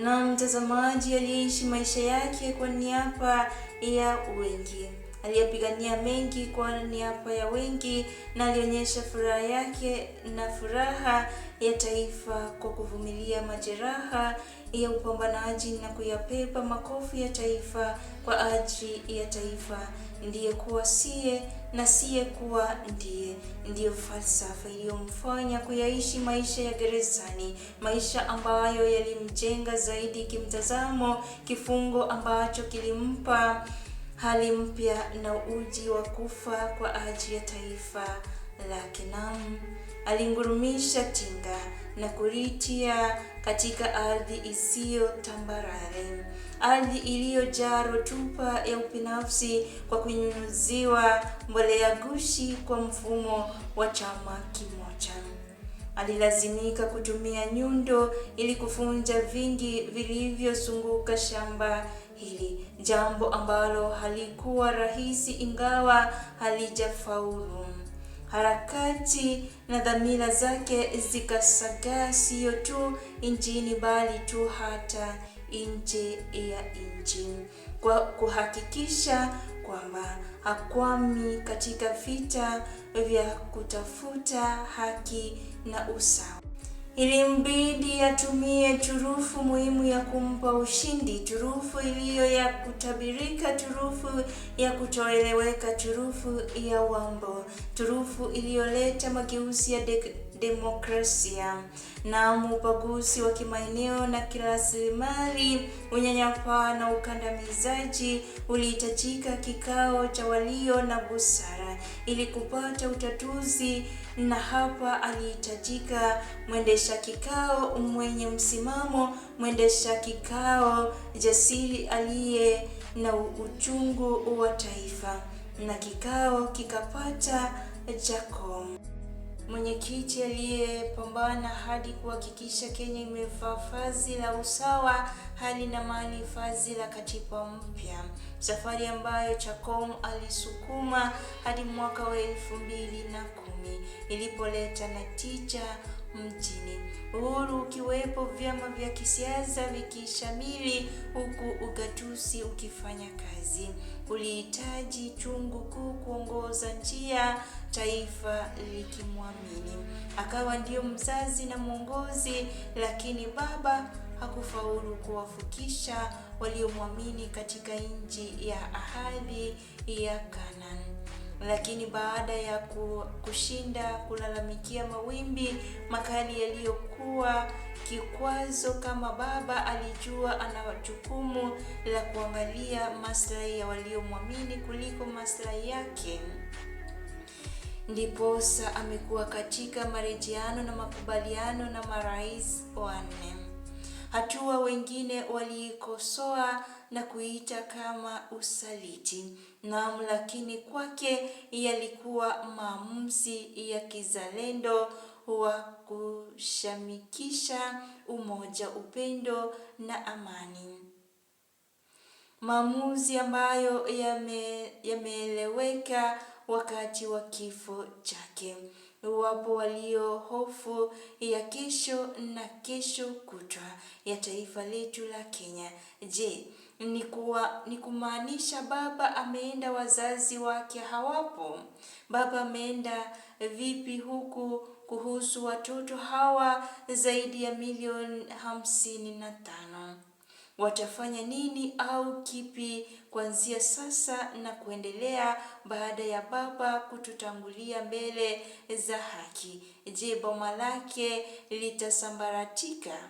na mtazamaji aliishi maisha yake kwa niaba ya wengi. Aliyapigania mengi kwa niaba ya wengi, na alionyesha furaha yake na furaha ya taifa kwa kuvumilia majeraha ya upambanaji na kuyabeba makofi ya taifa kwa ajili ya taifa. Ndiye kuwa siye na siye kuwa ndiye. Ndiyo falsafa iliyomfanya kuyaishi maisha ya gerezani, maisha ambayo yalimjenga zaidi kimtazamo, kifungo ambacho kilimpa hali mpya na uji wa kufa kwa ajili ya taifa lake. Naam, alingurumisha tinga na kulitia katika ardhi isiyo tambarare, ardhi iliyojaa rutuba ya ubinafsi kwa kunyunyiziwa mbolea gushi kwa mfumo wa chama kimoja. Alilazimika kutumia nyundo ili kuvunja vingi vilivyozunguka shamba hili, jambo ambalo halikuwa rahisi ingawa halijafaulu. Harakati na dhamira zake zikasagaa sio tu nchini bali tu hata nje ya nchi, kwa kuhakikisha kwamba hakwami katika vita vya kutafuta haki na usawa. Ilimbidi atumie turufu muhimu ya kumpa ushindi, turufu iliyo ya kutabirika, turufu ya kutoeleweka, turufu ya wambo, turufu iliyoleta mageuzi ya demokrasia na ubaguzi wa kimaeneo na kirasilimali, unyanyapaa na ukandamizaji. Ulihitajika kikao cha walio na busara ili kupata utatuzi, na hapa alihitajika mwendesha kikao mwenye msimamo, mwendesha kikao jasiri aliye na uchungu wa taifa. Na kikao kikapata Jacob, mwenyekiti aliyepambana hadi kuhakikisha Kenya imevaa vazi la usawa, hali na mali, vazi la katiba mpya, safari ambayo Jacob alisukuma hadi mwaka wa 2010 ilipoleta natija mjini, uhuru ukiwepo, vyama vya kisiasa vikishamili, huku ugatuzi ukifanya kazi. Ulihitaji chungu kuu kuongoza njia, taifa likimwamini. Akawa ndio mzazi na mwongozi, lakini baba hakufaulu kuwafukisha waliomwamini katika nchi ya ahadi ya Kanaan. Lakini baada ya kushinda kulalamikia mawimbi makali yaliyokuwa kikwazo, kama baba alijua ana jukumu la kuangalia maslahi ya waliomwamini kuliko maslahi yake. Ndiposa amekuwa katika marejeano na makubaliano na marais wanne. Hatua wengine waliikosoa na kuita kama usaliti. Naam, lakini kwake yalikuwa maamuzi ya kizalendo wa kushamikisha umoja, upendo na amani. Maamuzi ambayo yameeleweka wakati wa kifo chake. Wapo walio hofu ya kesho na kesho kutwa ya taifa letu la Kenya. Je, ni kumaanisha baba ameenda, wazazi wake hawapo? Baba ameenda vipi huku kuhusu watoto hawa zaidi ya milioni 55? Watafanya nini au kipi kuanzia sasa na kuendelea baada ya baba kututangulia mbele za haki? Je, boma lake litasambaratika?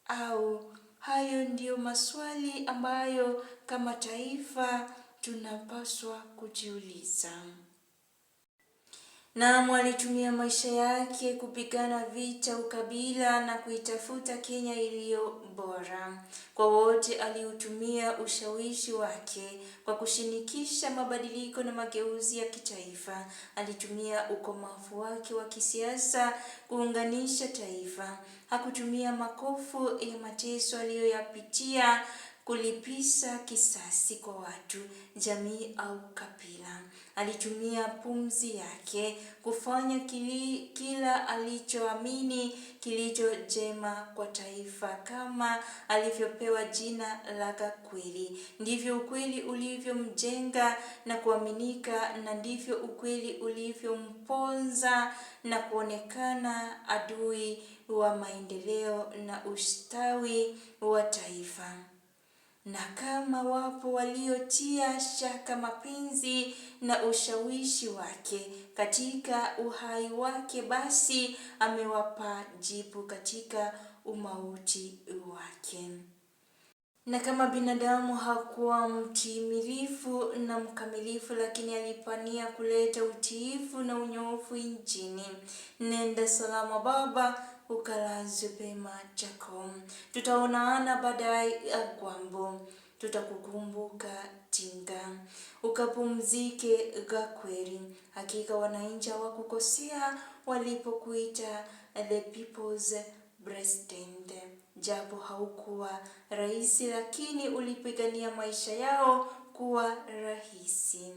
Au hayo ndiyo maswali ambayo kama taifa tunapaswa kujiuliza. Naam, alitumia maisha yake kupigana vita ukabila na kuitafuta Kenya iliyo bora kwa wote. Aliutumia ushawishi wake kwa kushinikisha mabadiliko na mageuzi ya kitaifa. Alitumia ukomavu wake wa kisiasa kuunganisha taifa. Hakutumia makovu ya mateso aliyoyapitia kulipisha kisasi kwa watu, jamii au kabila. Alitumia pumzi yake kufanya kila alichoamini kilicho jema kwa taifa. Kama alivyopewa jina la kweli, ndivyo ukweli ulivyomjenga na kuaminika, na ndivyo ukweli ulivyomponza na kuonekana adui wa maendeleo na ustawi wa taifa. Na kama wapo waliotia shaka mapenzi na ushawishi wake katika uhai wake, basi amewapa jibu katika umauti wake. Na kama binadamu hakuwa mtimilifu na mkamilifu, lakini alipania kuleta utiifu na unyoofu nchini. Nenda salama baba, ukalazwe pema chako. Tutaonana baadaye Gwambo. Tutakukumbuka Tinga. Ukapumzike Gakweri. Hakika wananchi hawakukosea walipokuita the people's president. Japo haukuwa rais, lakini ulipigania maisha yao kuwa rahisi.